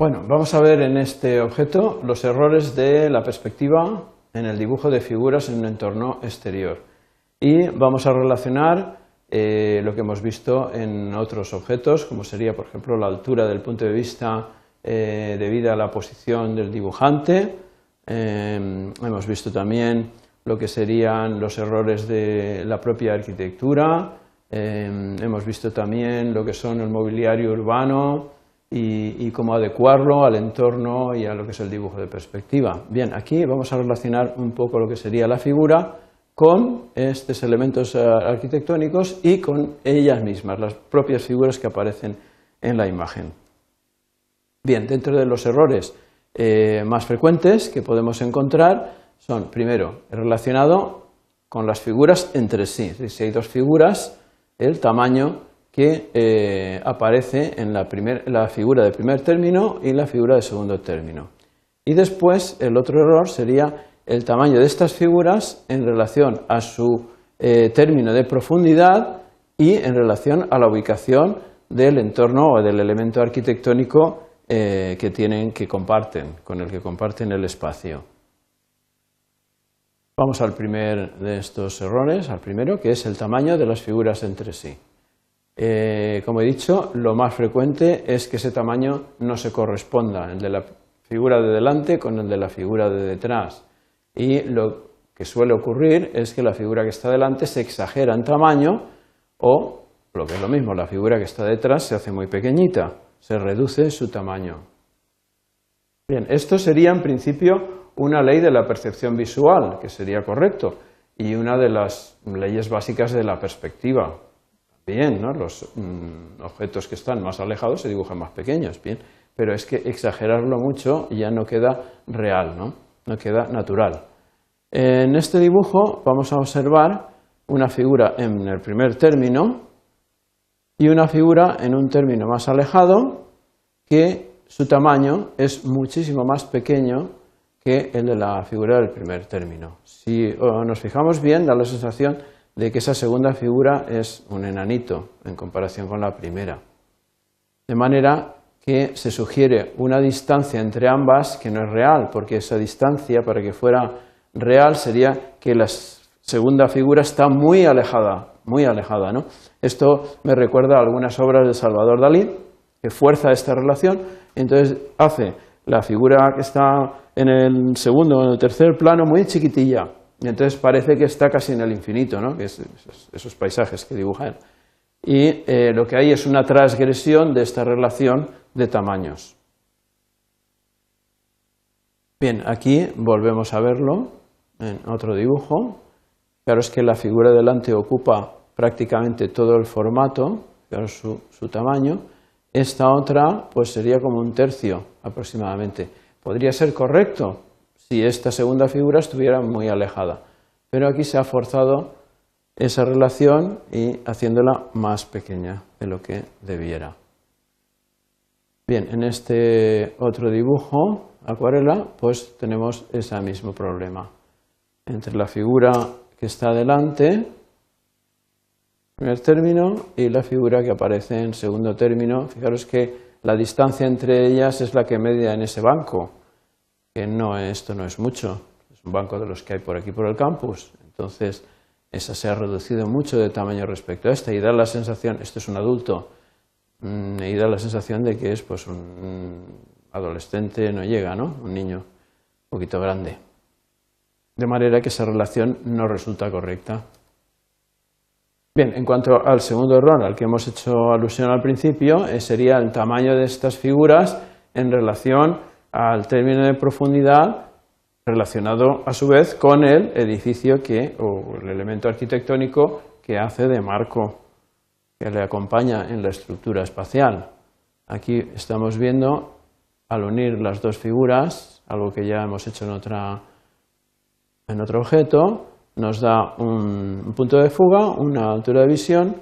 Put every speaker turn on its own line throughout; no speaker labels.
Bueno, vamos a ver en este objeto los errores de la perspectiva en el dibujo de figuras en un entorno exterior. Y vamos a relacionar lo que hemos visto en otros objetos, como sería, por ejemplo, la altura del punto de vista debida a la posición del dibujante. Hemos visto también lo que serían los errores de la propia arquitectura. Hemos visto también lo que son el mobiliario urbano y cómo adecuarlo al entorno y a lo que es el dibujo de perspectiva. Bien, aquí vamos a relacionar un poco lo que sería la figura con estos elementos arquitectónicos y con ellas mismas, las propias figuras que aparecen en la imagen. Bien, dentro de los errores más frecuentes que podemos encontrar son, primero, relacionado con las figuras entre sí. Es decir, si hay dos figuras, el tamaño que aparece en la figura de primer término y la figura de segundo término. Y después, el otro error sería el tamaño de estas figuras en relación a su término de profundidad y en relación a la ubicación del entorno o del elemento arquitectónico que comparten, con el que comparten el espacio. Vamos al primer de estos errores, al primero, que es el tamaño de las figuras entre sí. Como he dicho, lo más frecuente es que ese tamaño no se corresponda, el de la figura de delante con el de la figura de detrás. Y lo que suele ocurrir es que la figura que está delante se exagera en tamaño o, lo que es lo mismo, la figura que está detrás se hace muy pequeñita, se reduce su tamaño. Bien, esto sería en principio una ley de la percepción visual, que sería correcto, y una de las leyes básicas de la perspectiva. Bien, ¿no? Los objetos que están más alejados se dibujan más pequeños, bien, pero es que exagerarlo mucho ya no queda real, no queda natural. En este dibujo vamos a observar una figura en el primer término y una figura en un término más alejado que su tamaño es muchísimo más pequeño que el de la figura del primer término. Si nos fijamos bien, da la sensación de que esa segunda figura es un enanito en comparación con la primera. De manera que se sugiere una distancia entre ambas que no es real, porque esa distancia, para que fuera real, sería que la segunda figura está muy alejada, ¿no? Esto me recuerda a algunas obras de Salvador Dalí, que fuerza esta relación, entonces hace la figura que está en el segundo o en el tercer plano muy chiquitilla, y entonces parece que está casi en el infinito, ¿no? Que es esos paisajes que dibuja él. Y lo que hay es una transgresión de esta relación de tamaños. Bien, aquí volvemos a verlo en otro dibujo. Claro, es que la figura delante ocupa prácticamente todo el formato, claro, su tamaño. Esta otra pues sería como un tercio aproximadamente. Podría ser correcto si esta segunda figura estuviera muy alejada, pero aquí se ha forzado esa relación y haciéndola más pequeña de lo que debiera. Bien, en este otro dibujo, acuarela, pues tenemos ese mismo problema. Entre la figura que está delante, primer término, y la figura que aparece en segundo término. Fijaros que la distancia entre ellas es la que media en ese banco, que esto no es mucho, es un banco de los que hay por aquí por el campus, entonces esa se ha reducido mucho de tamaño respecto a esta y da la sensación, esto es un adulto, y da la sensación de que es pues un adolescente, no llega, ¿no? Un niño un poquito grande. De manera que esa relación no resulta correcta. Bien, en cuanto al segundo error al que hemos hecho alusión al principio, sería el tamaño de estas figuras en relación al término de profundidad relacionado a su vez con el edificio o el elemento arquitectónico que hace de marco, que le acompaña en la estructura espacial. Aquí estamos viendo, al unir las dos figuras, algo que ya hemos hecho en otro objeto, nos da un punto de fuga, una altura de visión,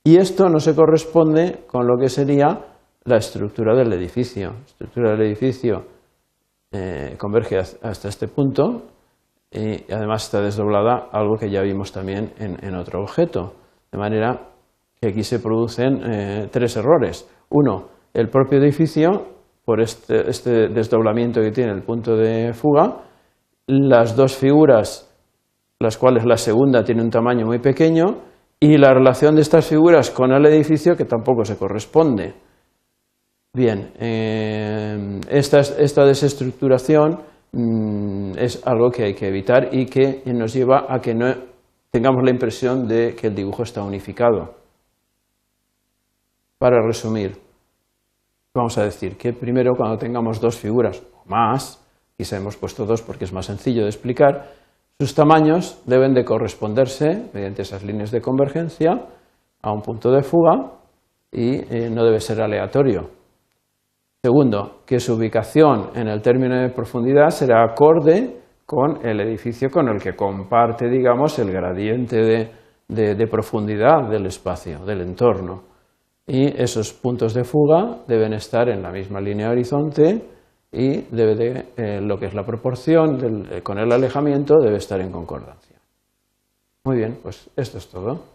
y esto no se corresponde con lo que sería la estructura del edificio. La estructura del edificio converge hasta este punto y además está desdoblada, algo que ya vimos también en otro objeto. De manera que aquí se producen tres errores. Uno, el propio edificio por este desdoblamiento que tiene el punto de fuga, las dos figuras, las cuales la segunda tiene un tamaño muy pequeño, y la relación de estas figuras con el edificio que tampoco se corresponde. Bien, esta desestructuración es algo que hay que evitar y que nos lleva a que no tengamos la impresión de que el dibujo está unificado. Para resumir, vamos a decir que primero, cuando tengamos dos figuras o más, quizá hemos puesto dos porque es más sencillo de explicar, sus tamaños deben de corresponderse mediante esas líneas de convergencia a un punto de fuga y no debe ser aleatorio. Segundo, que su ubicación en el término de profundidad será acorde con el edificio con el que comparte, digamos, el gradiente de profundidad del espacio, del entorno. Y esos puntos de fuga deben estar en la misma línea horizonte y lo que es la proporción con el alejamiento debe estar en concordancia. Muy bien, pues esto es todo.